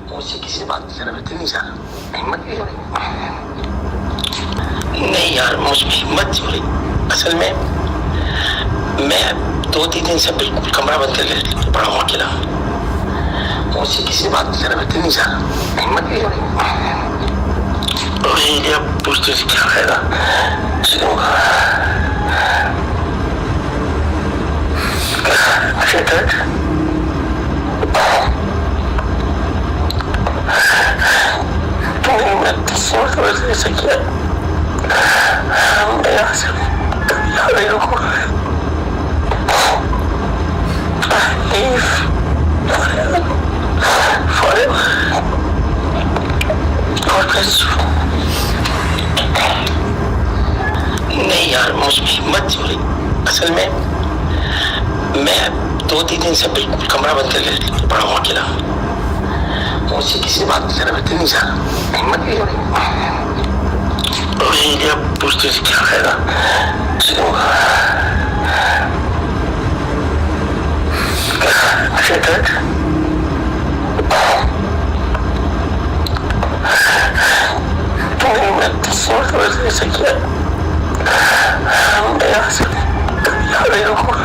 मुझसे किसी बात की जरूरत ही नहीं सर, हिम्मत नहीं हो रही। नहीं यार, मुझमें हिम्मत नहीं हो रही। असल में मैं 2-3 दिन से बिल्कुल कमरा बंद करके पड़ा हूँ अकेला। मुझसे किसी बात की जरूरत ही नहीं सर, हिम्मत नहीं हो रही। और अब पूछते से क्या खाएगा? ऐसा किया मैं यहाँ से यहाँ नहीं रुकूंगा। नहीं यार, मुझमें हिम्मत नहीं हो रही। असल में मैं 2-3 दिन से बिल्कुल कमरा बंद करके पड़ा हूँ अकेला। मुझसे किसी बात की जरूरत ही नहीं सर, हिम्मत नहीं हो रही। और अब पूछते से क्या खाएगा? ऐसा किया मैं यहाँ से यहाँ नहीं रुकूंगा।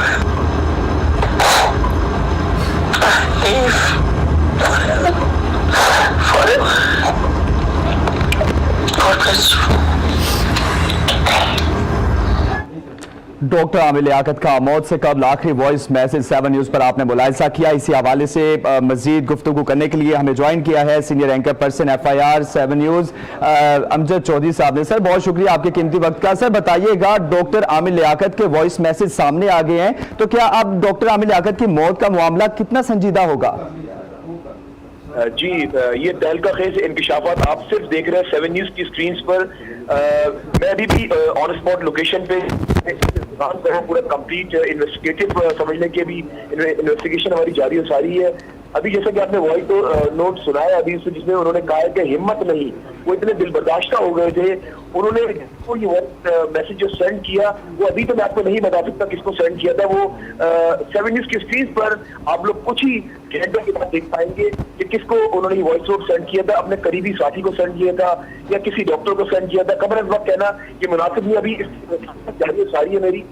डॉक्टर आमिर लियाकत का मौत से कबल आखिरी वॉइस मैसेज 7 न्यूज़ पर आपने मुलाहिजा किया। इसी हवाले से मजीद गुफ्तगू करने के लिए हमें ज्वाइन किया है senior anchor person FIR 7 news Amjad Chaudhry साहब ने। सर बहुत शुक्रिया आपके कीमती वक्त का। सर बताइएगा, डॉक्टर आमिर लियाकत के वॉइस मैसेज सामने आ गए हैं, तो क्या अब डॉक्टर आमिर लियाकत की मौत का मामला कितना संजीदा होगा? जी, ये तहलका खेज इंकशाफात आप सिर्फ देख रहे हैं 7 न्यूज़ की स्क्रीन पर। मैं अभी भी ऑन स्पॉट लोकेशन पे पूरा कंप्लीट इन्वेस्टिगेटिव समझने की अभी इन्वेस्टिगेशन हमारी जारी और सारी है। अभी जैसा कि आपने वॉइस नोट सुनाया अभी जिसमें उन्होंने कहा है कि हिम्मत नहीं, वो इतने दिल बर्दाश्ता हो गए थे। उन्होंने वो ये मैसेज जो सेंड किया वो अभी तो मैं आपको नहीं बता सकता किसको सेंड किया था। वो 7 न्यूज़ की स्क्रीन पर आप लोग कुछ ही घंटों के बाद देख पाएंगे कि किसको उन्होंने वॉइस नोट सेंड किया था। अपने करीबी साथी को सेंड किया था या किसी डॉक्टर को सेंड किया था। खबर इस वक्त कहना ये मुनासिब नहीं, अभी जारी सारी है मेरी।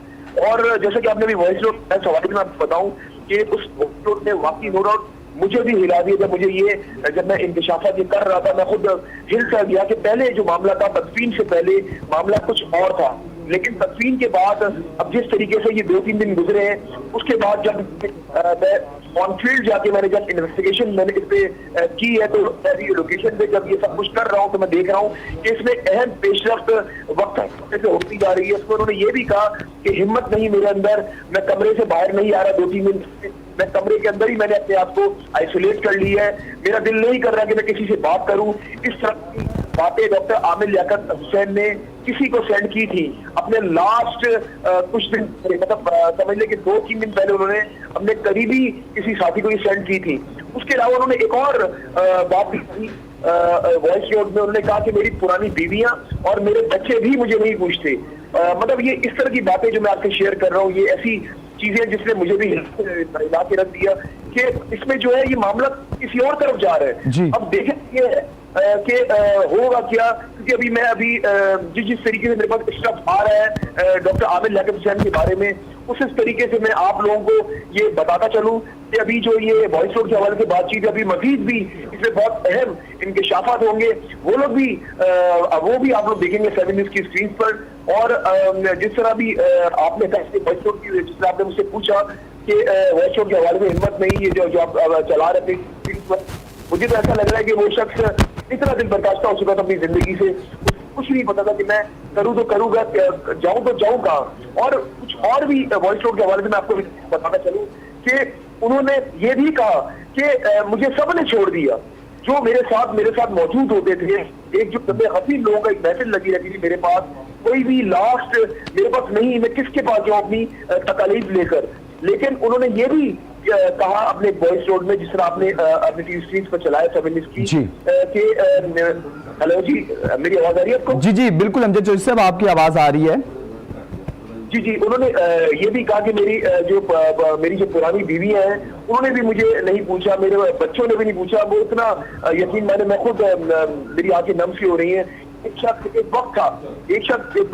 और जैसे कि आपने भी वॉइस नोट सवाल में आपको बताऊं कि उस वॉइस नोट ने वाकई नो डाउट मुझे भी हिला दिया। जब मैं इंकशाफात ये कर रहा था मैं खुद हिल कर गया कि पहले जो मामला था तदफीन से पहले मामला कुछ और था, लेकिन तदफीन के बाद अब जिस तरीके से ये 2-3 दिन गुजरे हैं उसके बाद जब मैं ऑन फील्ड जाके मैंने जब इन्वेस्टिगेशन मैंने इस पे की है तो लोकेशन पे जब ये सब कुछ कर रहा हूँ तो मैं देख रहा हूँ कि इसमें अहम पेशरफ्त वक्त से होती जा रही है। उसको उन्होंने ये भी कहा कि हिम्मत नहीं मेरे अंदर, मैं कमरे से बाहर नहीं आ रहा 2-3 दिन, मैं कमरे के अंदर ही मैंने अपने आप को आइसोलेट कर ली है। मेरा दिल नहीं कर रहा कि मैं किसी से बात करूं। इस तरह की बातें डॉक्टर आमिर लियाकत हुसैन ने किसी को सेंड की थी अपने लास्ट कुछ दिन, मतलब समझ लें कि 2-3 दिन पहले उन्होंने अपने करीबी किसी साथी को ये सेंड की थी। उसके अलावा उन्होंने एक और बात भी की वॉइस नोट में। उन्होंने कहा कि मेरी पुरानी बीवियां और मेरे बच्चे भी मुझे नहीं पूछते। मतलब ये इस तरह की बातें जो मैं आपसे शेयर कर रहा हूँ ये ऐसी चीजें जिसने मुझे भी हिला के रख दिया कि इसमें जो है ये मामला किसी और तरफ जा रहा है। अब देखें कि होगा क्या, क्योंकि अभी मैं जिस तरीके से मेरे पास स्टफ आ रहा है डॉक्टर आमिर लियाकत हुसैन के बारे में उस तरीके से मैं आप लोगों को ये बताता चलूं कि अभी जो ये वॉइस नोट के हवाले से बातचीत अभी मजीद भी इसमें बहुत अहम इंकशाफात होंगे, वो भी आप लोग देखेंगे 7 न्यूज़ की स्क्रीन पर। और जिस तरह भी आपने वॉइस नोट की जिस तरह आपने मुझसे पूछा कि वॉइस नोट के हवाले में हिम्मत नहीं, ये जो आप चला रहे थे, मुझे तो ऐसा लग रहा है कि वो शख्स इतना दिल बर्दाश्त हो चुका था अपनी जिंदगी से, कुछ नहीं पता था कि मैं करूँ तो करूँगा, जाऊँ तो जाऊँ कहाँ। और कुछ और भी वॉइस नोट के हवाले से मैं आपको बताना चलूँ कि उन्होंने ये भी कहा कि मुझे सबने छोड़ दिया जो मेरे साथ मौजूद होते थे। एक जो बड़े हसीन लोगों का एक मैसेज लगी रहती थी मेरे पास, कोई भी लास्ट मेरे पास नहीं, मैं किसके पास जाऊँ अपनी तकालीफ लेकर। लेकिन उन्होंने ये भी कहा अपने वॉइस नोट में जिस तरह आपने अपनी टीवी स्क्रीन पर चलाया 7 न्यूज़ की कि हेलो जी, मेरी आवाज आ रही है आपको? जी बिल्कुल अमजद चौधरी साहब आपकी आवाज आ रही है। جی انہوں نے یہ بھی کہا کہ میری جو پرانی بیوی ہیں انہوں نے بھی مجھے نہیں پوچھا, میرے بچوں نے بھی نہیں پوچھا. وہ اتنا یقین میں خود میری آنکھیں نم سی ہو رہی ہیں. ایک شخص ایک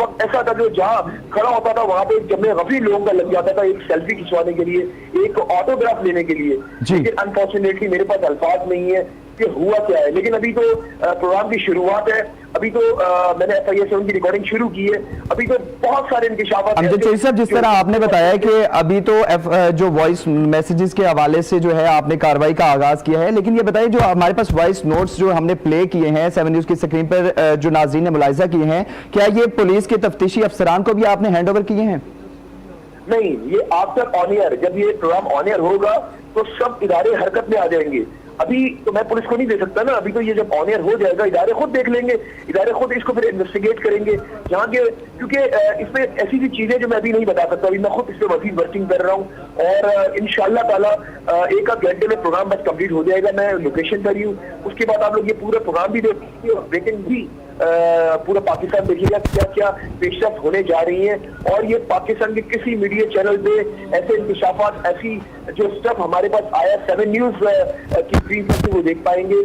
وقت ایسا تھا جو جہاں کھڑا ہوتا تھا وہاں پہ جب میں غفی لوگوں کا لگ جاتا تھا ایک سیلفی کھنچوانے کے لیے, ایک آٹوگراف لینے کے لیے. لیکن انفارچونیٹلی میرے پاس الفاظ نہیں ہے کہ ہوا کیا ہے. لیکن ابھی تو پروگرام کی شروعات ہے, ابھی تو میں نے FI7 کی ریکارڈنگ شروع کی ہے, ابھی تو بہت سارے انکشافات. امجد چوہدری صاحب, جس طرح آپ نے بتایا ہے کہ ابھی تو جو وائس میسیجز کے حوالے سے جو ہے آپ نے کارروائی کا آغاز کیا ہے, لیکن یہ بتائیے جو ہمارے پاس وائس نوٹس جو ہم نے پلے کیے ہیں 7 نیوز کی سکرین پر جو ناظرین نے ملاحظہ کیے ہیں, کیا یہ پولیس کے تفتیشی افسران کو بھی آپ نے ہینڈ اوور کیے ہیں؟ نہیں, یہ آفٹر آن ایئر, جب یہ پروگرام آن ایئر ہوگا تو سب ادارے حرکت میں آ جائیں گے. ابھی تو میں پولیس کو نہیں دے سکتا نا, ابھی تو یہ جب آن ایئر ہو جائے گا ادارے خود دیکھ لیں گے, ادارے خود اس کو پھر انویسٹیگیٹ کریں گے. جہاں کے کیونکہ اس میں ایسی سی چیزیں جو میں ابھی نہیں بتا سکتا, ابھی میں خود اس پہ مزید ورکنگ کر رہا ہوں, اور انشاءاللہ تعالیٰ ایک آدھ گھنٹے میں پروگرام بس کمپلیٹ ہو جائے گا. میں لوکیشن پر ہی ہوں, اس کے بعد آپ لوگ یہ پورا پروگرام بھی دیکھیں اور بریکنگ بھی پورا پاکستان دیکھیے گا کیا کیا پیش رفت ہونے جا رہی ہیں. اور یہ پاکستان کے کسی میڈیا چینل پہ ایسے انکشافات, ایسی جو سٹف ہمارے پاس آیا 7 نیوز کی اسکرین پر وہ دیکھ پائیں گے.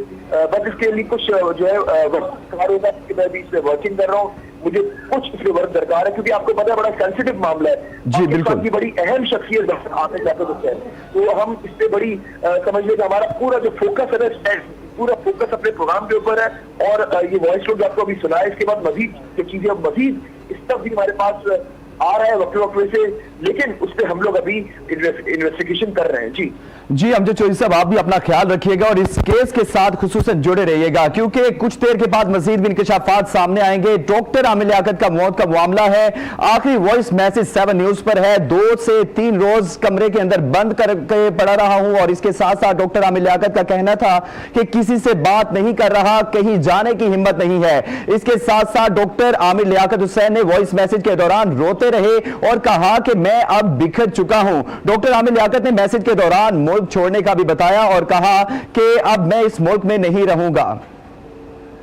بس اس کے لیے کچھ جو ہے وقت ہوگا کہ میں بھی اس پہ ورکنگ کر رہا ہوں, مجھے کچھ اس پہ ورک درکار ہے کیونکہ آپ کو پتا ہے بڑا سینسیٹیو معاملہ ہے. جی بالکل, کی بڑی اہم شخصیت آنے جاتے ہے, تو ہم اس پہ بڑی سمجھ لیں کہ ہمارا پورا جو فوکس ہے پورا فوکس اپنے پروگرام کے اوپر ہے. اور یہ وائس نوٹ آپ کو ابھی سنا ہے, اس کے بعد مزید جو چیزیں مزید اس طرح بھی ہمارے پاس آ رہا ہے وقت سے, لیکن اس پہ ہم لوگ ابھی انویسٹیگیشن کر رہے ہیں. جی امجد چوہدری صاحب, آپ بھی اپنا خیال رکھیے گا اور اس کیس کے ساتھ خصوصاً جڑے رہیے گا, کیونکہ کچھ دیر کے بعد مزید بھی انکشافات سامنے آئیں گے. ڈاکٹر عامر لیاقت کا موت کا معاملہ ہے, آخری وائس میسج 7 نیوز پر ہے. 2 سے 3 روز کمرے کے اندر بند کر کے پڑا رہا ہوں, اور اس کے ساتھ ساتھ ڈاکٹر عامر لیاقت کا کہنا تھا کہ کسی سے بات نہیں کر رہا, کہیں جانے کی ہمت نہیں ہے. اس کے ساتھ ساتھ ڈاکٹر عامر لیاقت حسین نے وائس میسج کے دوران روتے رہے اور کہا کہ میں اب بکھر چکا ہوں. ڈاکٹر عامر لیاقت نے میسج کے دوران ملک چھوڑنے کا بھی بتایا اور کہا کہ اب میں اس ملک میں نہیں رہوں گا.